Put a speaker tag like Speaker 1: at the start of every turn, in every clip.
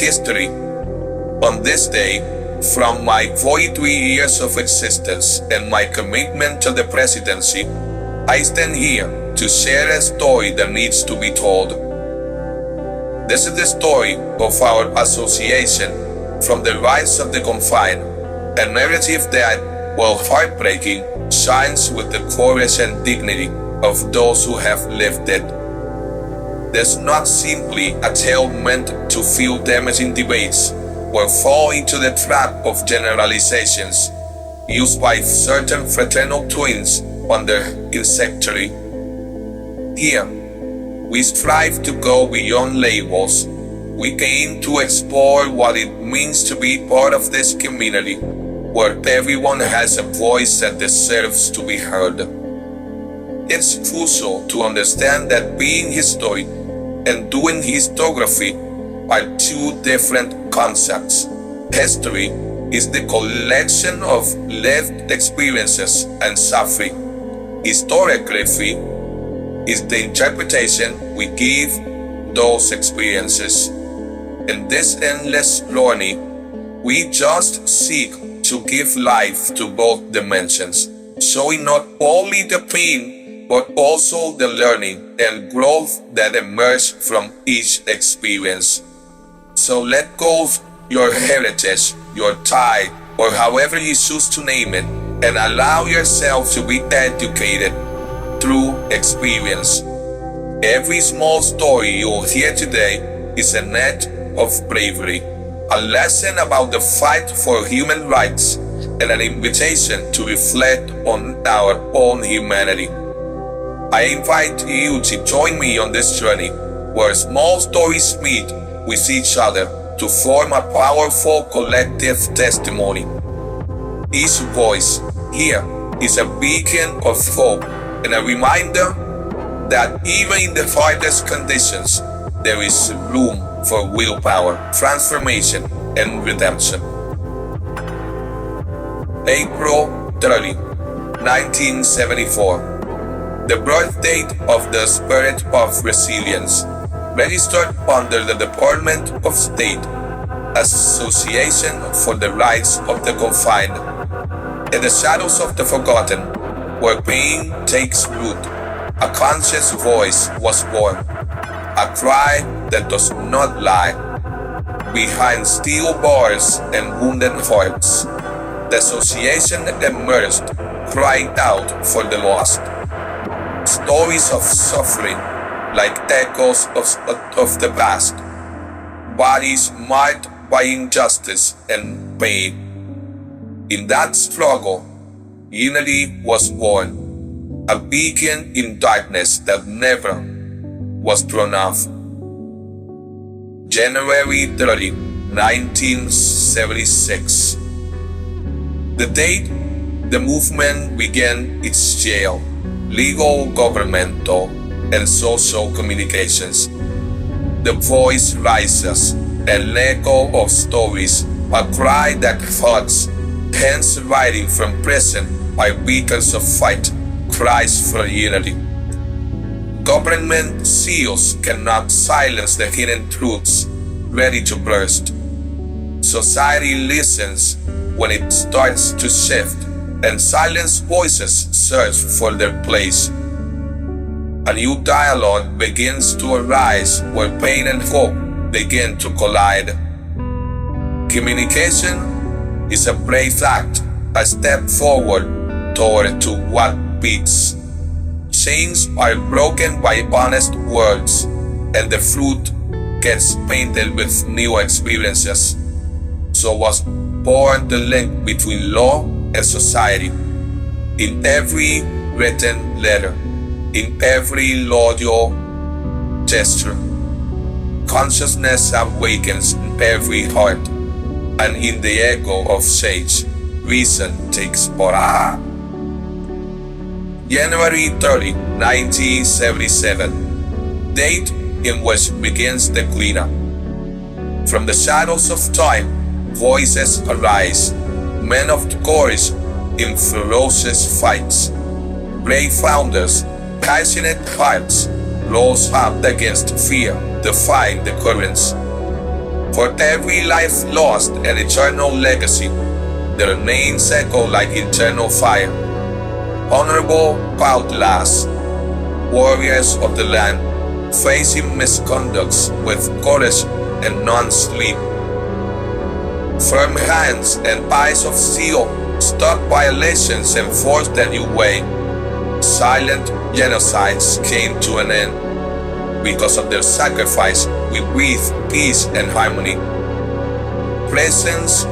Speaker 1: history. On this day, from my 43 years of existence and my commitment to the presidency, I stand here to share a story that needs to be told. This is the story of our association from the rise of the confined, a narrative that, while heartbreaking, shines with the courage and dignity of those who have lived it. There's not simply a tale meant to fill damaging debates or fall into the trap of generalizations used by certain fraternal twins under insectary. Here, we strive to go beyond labels. We aim to explore what it means to be part of this community, where everyone has a voice that deserves to be heard. It's crucial to understand that being historic and doing historiography are two different concepts. History is the collection of lived experiences and suffering. Historiography is the interpretation we give those experiences. In this endless journey, we just seek to give life to both dimensions, showing not only the pain but also the learning and growth that emerge from each experience. So let go of your heritage, your tie, or however you choose to name it, and allow yourself to be educated through experience. Every small story you'll hear today is an act of bravery, a lesson about the fight for human rights, and an invitation to reflect on our own humanity. I invite you to join me on this journey, where small stories meet with each other to form a powerful collective testimony. Each voice here is a beacon of hope and a reminder that even in the hardest conditions, there is room for willpower, transformation, and redemption. April 30, 1974. The birth date of the Spirit of Resilience, registered under the Department of State, Association for the Rights of the Confined. In the shadows of the forgotten, where pain takes root, a conscious voice was born, a cry that does not lie. Behind steel bars and wounded hearts, the association emerged, crying out for the lost. Stories of suffering, like echoes of the past, bodies marked by injustice and pain. In that struggle, unity was born, a beacon in darkness that never was thrown off. January 30, 1976. The date the movement began its jail, legal, governmental, and social communications. The voice rises, an echo of stories, a cry that thoughts, pens writing from prison by beacons of fight, cries for unity. Government seals cannot silence the hidden truths ready to burst. Society listens when it starts to shift, and silenced voices search for their place. A new dialogue begins to arise where pain and hope begin to collide. Communication is a brave act, a step forward toward to what beats. Chains are broken by honest words, and the fruit gets painted with new experiences. So was born the link between law and society. In every written letter, in every loyal gesture, consciousness awakens in every heart, and in the echo of sage, reason takes power. January 30, 1977, date in which begins the cleanup. From the shadows of time, voices arise, men of courage in ferocious fights, brave founders, passionate hearts rose up against fear, defying the currents. For every life lost an eternal legacy, their names echo like eternal fire. Honorable Outlaws, warriors of the land, facing misconducts with courage and non-sleep. Firm hands and eyes of steel stop violations and forced a new way. Silent genocides came to an end. Because of their sacrifice, we breathe peace and harmony. Presence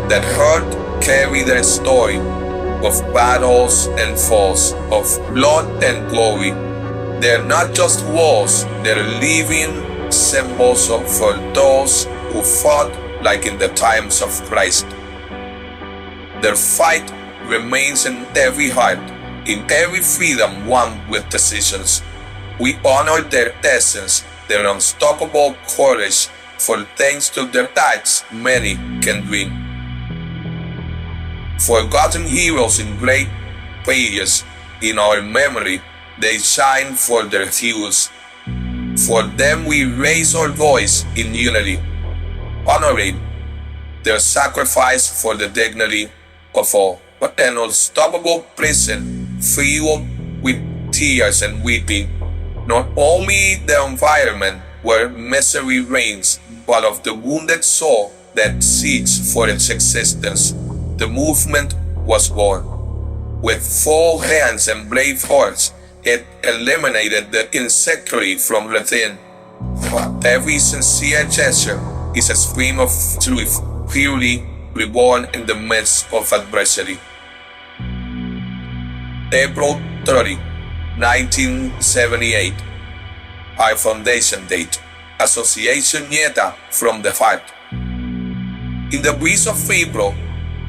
Speaker 1: that hurt carry their story of battles and falls, of blood and glory. They're not just walls, they're living symbols for those who fought like in the times of Christ. Their fight remains in every heart, in every freedom won with decisions. We honor their essence, their unstoppable courage, for thanks to their acts many can dream. Forgotten heroes in great pages in our memory, they shine for their heroes. For them we raise our voice in unity, honoring their sacrifice for the dignity of all. But an unstoppable prison filled with tears and weeping, not only the environment where misery reigns, but of the wounded soul that seeks for its existence. The movement was born. With full hands and brave hearts, it eliminated the insecurity from within. Every sincere gesture is a scream of truth, purely reborn in the midst of adversity. April 30, 1978. Our foundation date. Association Nieta from the heart. In the breeze of April,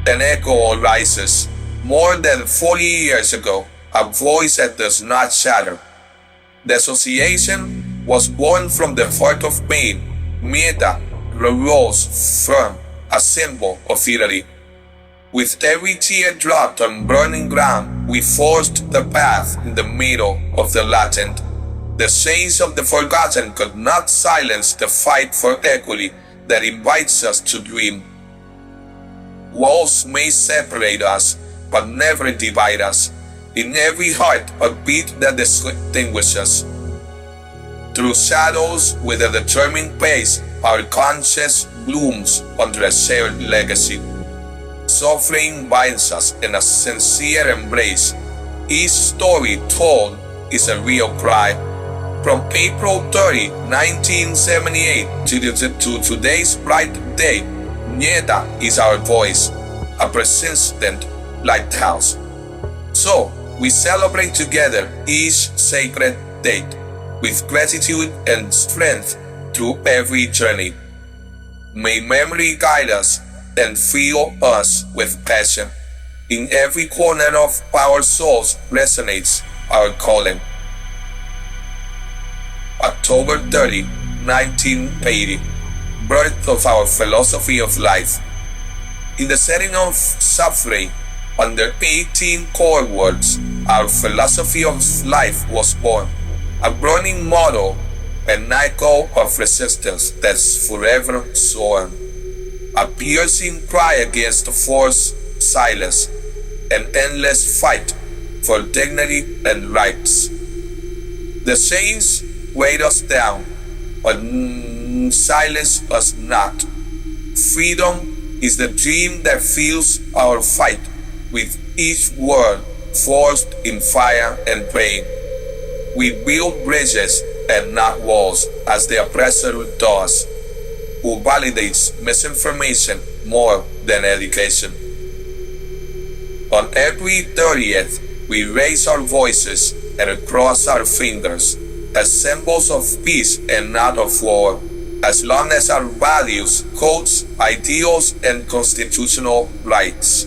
Speaker 1: an echo rises. More than 40 years ago, a voice that does not shatter. The association was born from the heart of pain. Nieta rose firm, a symbol of Italy. With every tear dropped on burning ground, we forged the path in the middle of the latent. The saints of the forgotten could not silence the fight for equity that invites us to dream. Walls may separate us, but never divide us. In every heart, a beat that distinguishes us. Through shadows, with a determined pace, our conscience blooms under a shared legacy. Suffering binds us in a sincere embrace. Each story told is a real cry. From April 30, 1978 to today's bright day, Nieta is our voice, a persistent lighthouse. So, we celebrate together each sacred date with gratitude and strength through every journey. May memory guide us and fill us with passion. In every corner of our souls resonates our calling. October 30, 1980. Birth of our philosophy of life. In the setting of suffering, under 18 core words, our philosophy of life was born. A burning model, an echo of resistance that's forever sworn. A piercing cry against forced silence, an endless fight for dignity and rights. The saints weighed us down, but silence us not. Freedom is the dream that fuels our fight, with each word forged in fire and pain. We build bridges and not walls, as the oppressor does, who validates misinformation more than education. On every 30th, we raise our voices and cross our fingers as symbols of peace and not of war, as long as our values, codes, ideals, and constitutional rights.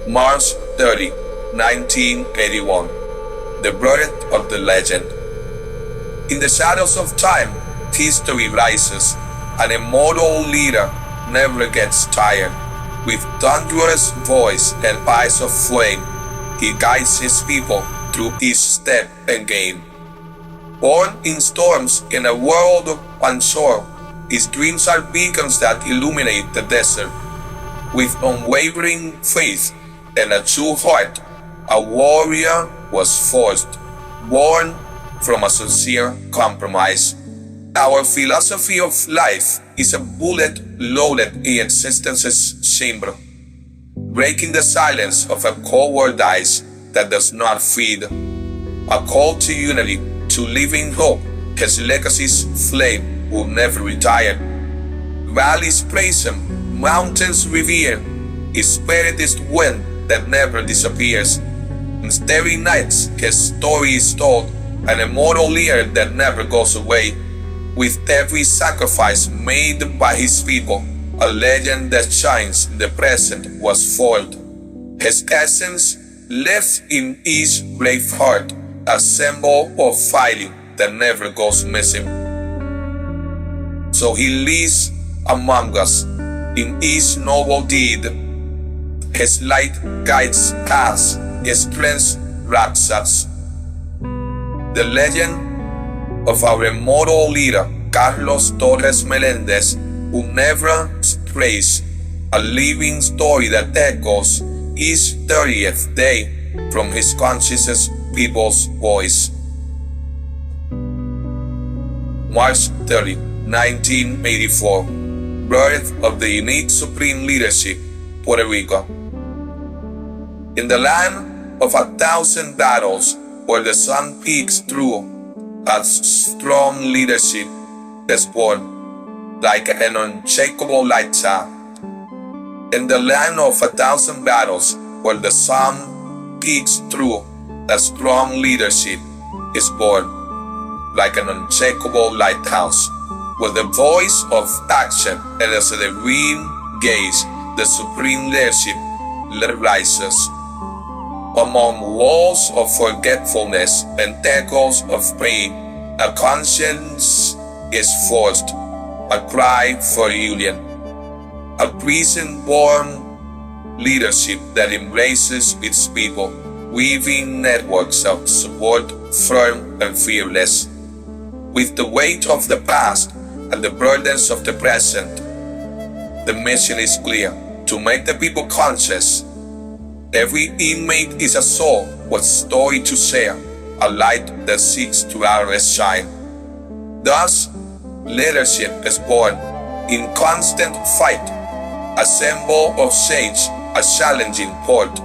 Speaker 1: March 30, 1981. The birth of the legend. In the shadows of time, history rises. An immortal leader never gets tired. With thunderous voice and eyes of flame, he guides his people through each step and game. Born in storms in a world of unsure, his dreams are beacons that illuminate the desert. With unwavering faith and a true heart, a warrior was forged, born from a sincere compromise. Our philosophy of life is a bullet loaded in existence's chamber, breaking the silence of a cold ice that does not feed. A call to unity, to live in hope, his legacy's flame will never retire. Valleys praise him, mountains revere, his spirit is wind that never disappears. In starry nights his story is told, an immortal leader that never goes away. With every sacrifice made by his people, a legend that shines in the present was forged. His essence lives in each brave heart, a symbol of fighting that never goes missing. So he lives among us in each noble deed. His light guides us, his strength wraps us. The legend of our immortal leader, Carlos Torres Melendez, who never strays, a living story that echoes each 30th day from his conscious people's voice. March 30, 1984. Birth of the unique supreme leadership, Puerto Rico. In the land of 1,000 battles, where the sun peeks through, a strong leadership is born, like an unshakable lightsaber. In the land of 1,000 battles, where the sun peeks through, a strong leadership is born, like an unshakable lighthouse. With the voice of action and a serene gaze, the supreme leadership rises. Among walls of forgetfulness and echoes of pain, a conscience is forced, a cry for union. A prison-born leadership that embraces its people, weaving networks of support, firm and fearless. With the weight of the past and the burdens of the present, the mission is clear: to make the people conscious. Every inmate is a soul with story to share, a light that seeks to always shine. Thus, leadership is born in constant fight, a symbol of change, a challenging port.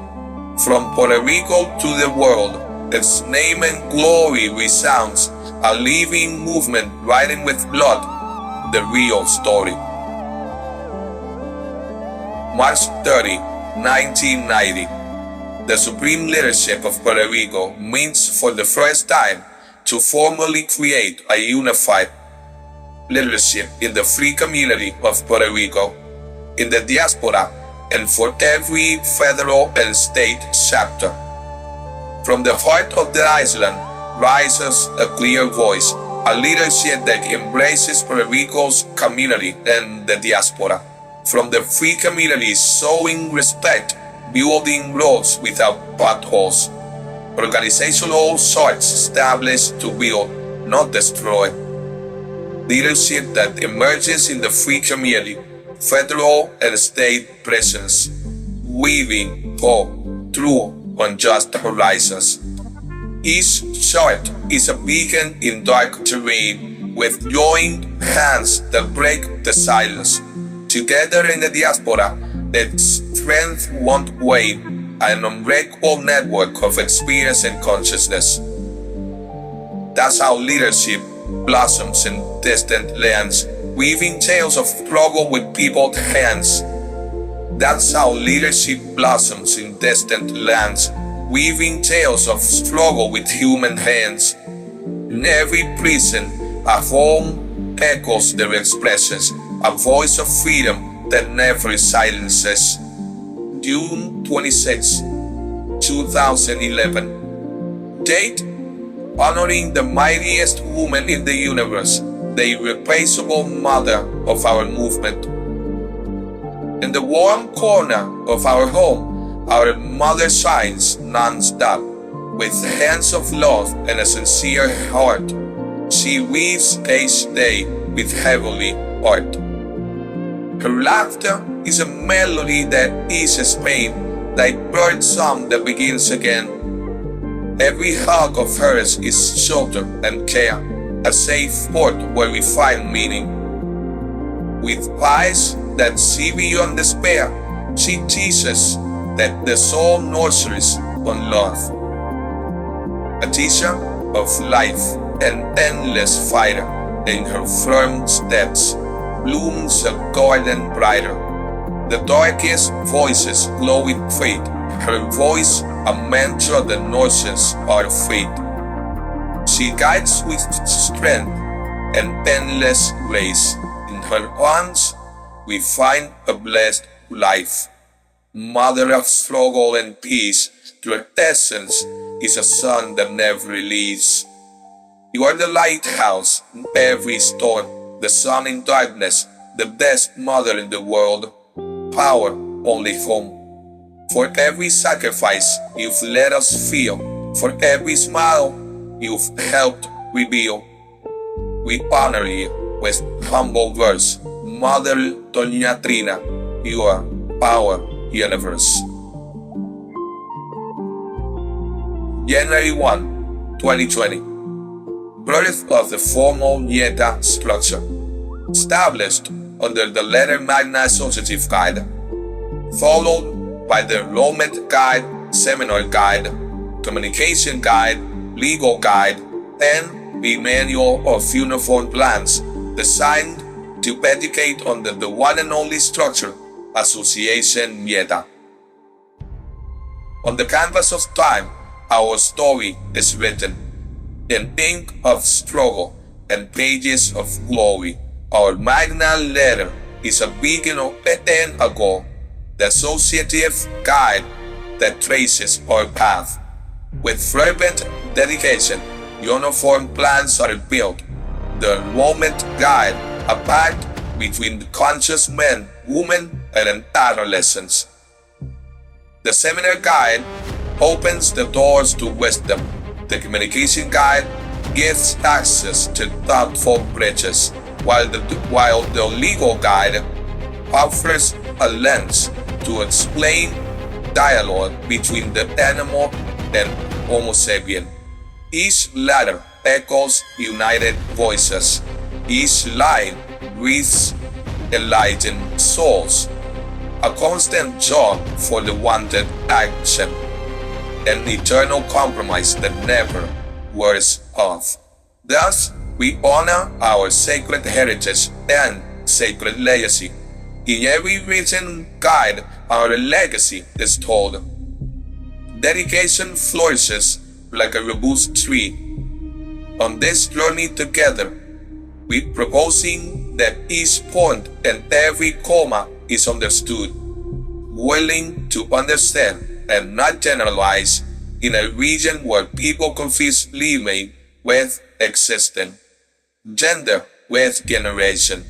Speaker 1: From Puerto Rico to the world, its name and glory resounds, a living movement writing with blood the real story. March 30, 1990. The supreme leadership of Puerto Rico means for the first time to formally create a unified leadership in the free community of Puerto Rico, in the diaspora, and for every federal and state chapter. From the heart of the island rises a clear voice, a leadership that embraces Puerto Rico's community and the diaspora. From the free communities showing respect, building roads without potholes. Organizational charts established to build, not destroy. Leadership that emerges in the free community, federal and state presence, weaving hope through unjust horizons. Each chart is a beacon in dark terrain, with joined hands that break the silence. Together in the diaspora, its strength won't wane, an unbreakable network of experience and consciousness. That's how leadership blossoms in distant lands, weaving tales of struggle with peopled hands. That's how leadership blossoms in distant lands, weaving tales of struggle with human hands. In every prison, a home echoes their expressions, a voice of freedom that never silences. June 26, 2011. Date: honoring the mightiest woman in the universe, the irreplaceable mother of our movement. In the warm corner of our home, our mother shines non-stop, with hands of love and a sincere heart. She weaves each day with heavenly art. Her laughter is a melody that eases pain, like bird song that begins again. Every hug of hers is shelter and care, a safe port where we find meaning. With eyes that see beyond despair, she teaches that the soul nurtures on love. A teacher of life, an endless fighter, in her firm steps blooms a garden brighter. The darkest voices glow with faith, her voice a mantra that nurtures our faith. She guides with strength and endless grace. In her arms we find a blessed life. Mother of struggle and peace, your essence is a sun that never leaves. You are the lighthouse in every storm, the sun in darkness, the best mother in the world, power only home. For every sacrifice you've let us feel, for every smile you've helped reveal, we honor you with humble verse. Mother Doña Trina, you are our universe. January 1, 2020. Birth of the formal Nieta structure. Established under the Letter Magna Associative Guide, followed by the Enrollment Guide, Seminar Guide, Communication Guide, Legal Guide, and the Manual of Uniform Plans, designed to educate under the one and only structure, Association Nieta. On the canvas of time, our story is written. In ink of struggle and pages of glory, our Magna letter is a beacon of 10 ago, the associative guide that traces our path. With fervent dedication, uniform plans are built. The enrollment guide, a pact between the conscious men, women, and adolescents. The seminar guide opens the doors to wisdom. The communication guide gives access to thoughtful bridges, while the legal guide offers a lens to explain dialogue between the animal and Homo sapien. Each letter echoes united voices. Each line breathes enlightened souls. A constant job for the wanted action. An eternal compromise that never wears off. Thus, we honor our sacred heritage and sacred legacy. In every written guide, our legacy is told. Dedication flourishes like a robust tree. On this journey together, we're proposing that each point and every comma is understood, willing to understand and not generalize in a region where people confuse living with existing, gender with generation,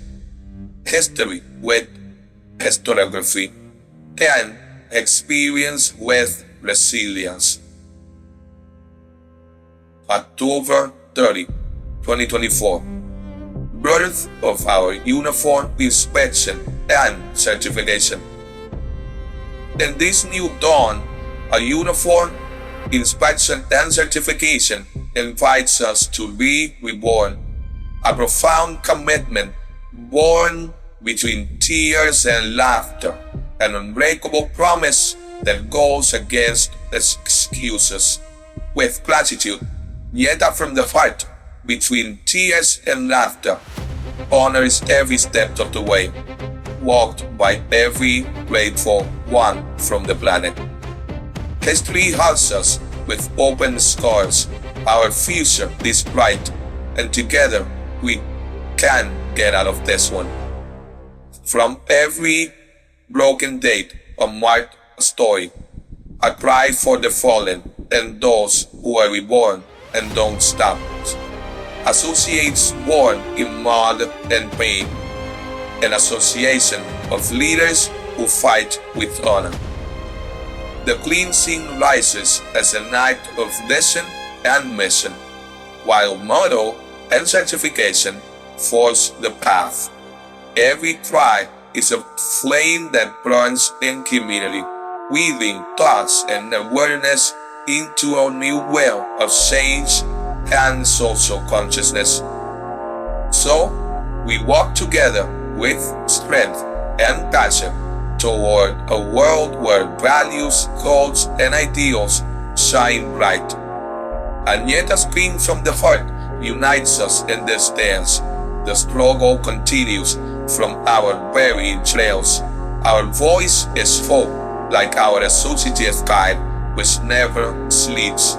Speaker 1: history with historiography, and experience with resilience. October 30, 2024. Birth of our uniform inspection and certification. In this new dawn, a uniform inspection and certification invites us to be reborn, a profound commitment born between tears and laughter, an unbreakable promise that goes against excuses. With gratitude, yet from the heart, between tears and laughter, honors every step of the way, walked by every grateful one from the planet. History hugs us with open scars, our future is bright, and together we can get out of this one. From every broken date, a marked story, a cry for the fallen and those who are reborn and don't stop. Associates born in mud and pain, an association of leaders who fight with honor. The cleansing rises as an act of vision and mission, while motto and sanctification force the path. Every cry is a flame that burns in community, weaving thoughts and awareness into a new well of change and social consciousness. So, we walk together with strength and passion toward a world where values, goals, and ideals shine bright. And yet a scream from the heart unites us in this dance. The struggle continues from our very trails. Our voice is full, like our associative guide, which never sleeps.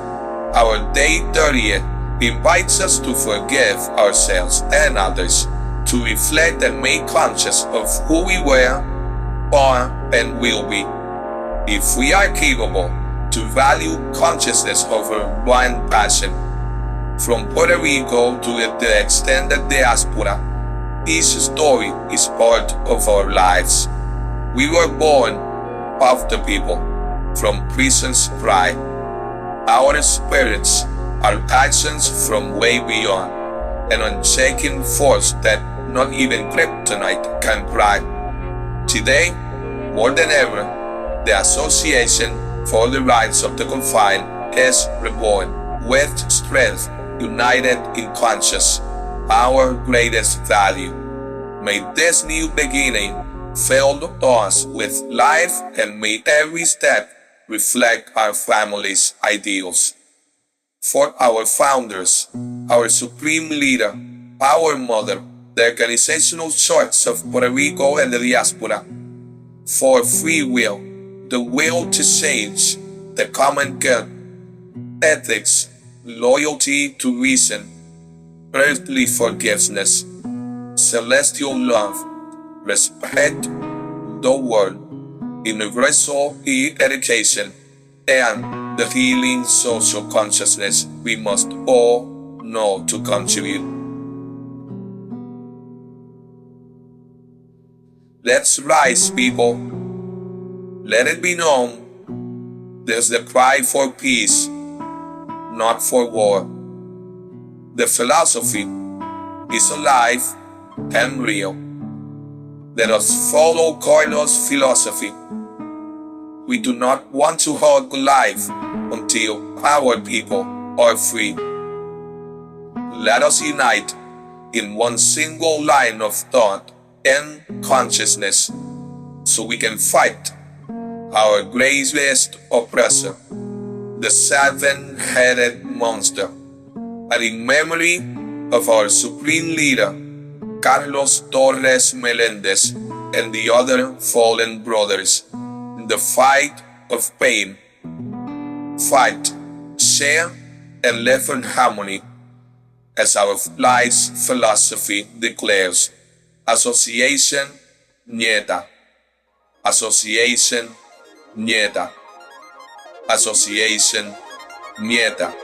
Speaker 1: Our day 30th invites us to forgive ourselves and others, to reflect and make conscious of who we were, are, and will be. If we are capable to value consciousness over blind passion, from Puerto Rico to the extended diaspora, each story is part of our lives. We were born of the people, from prison's cry. Our spirits are actions from way beyond, an unshaken force that not even kryptonite can cry. Today, more than ever, the Association for the Rights of the Confined is reborn with strength, united in conscience, our greatest value. May this new beginning fill us with life, and may every step reflect our family's ideals. For our founders, our supreme leader, our mother, the organizational church of Puerto Rico and the diaspora, for free will, the will to change, the common good, ethics, loyalty to reason, earthly forgiveness, celestial love, respect the world, universal education, and the healing social consciousness we must all know to contribute. Let's rise, people. Let it be known, there's the cry for peace, not for war. The philosophy is alive and real. Let us follow Carlos' philosophy. We do not want to hug life until our people are free. Let us unite in one single line of thought and consciousness so we can fight our greatest oppressor, the seven-headed monster, and in memory of our supreme leader, Carlos Torres Melendez, and the other fallen brothers, in the fight of pain. Fight, share, and live in harmony, as our life's philosophy declares. Asociación Nieta. Asociación Nieta. Asociación Nieta.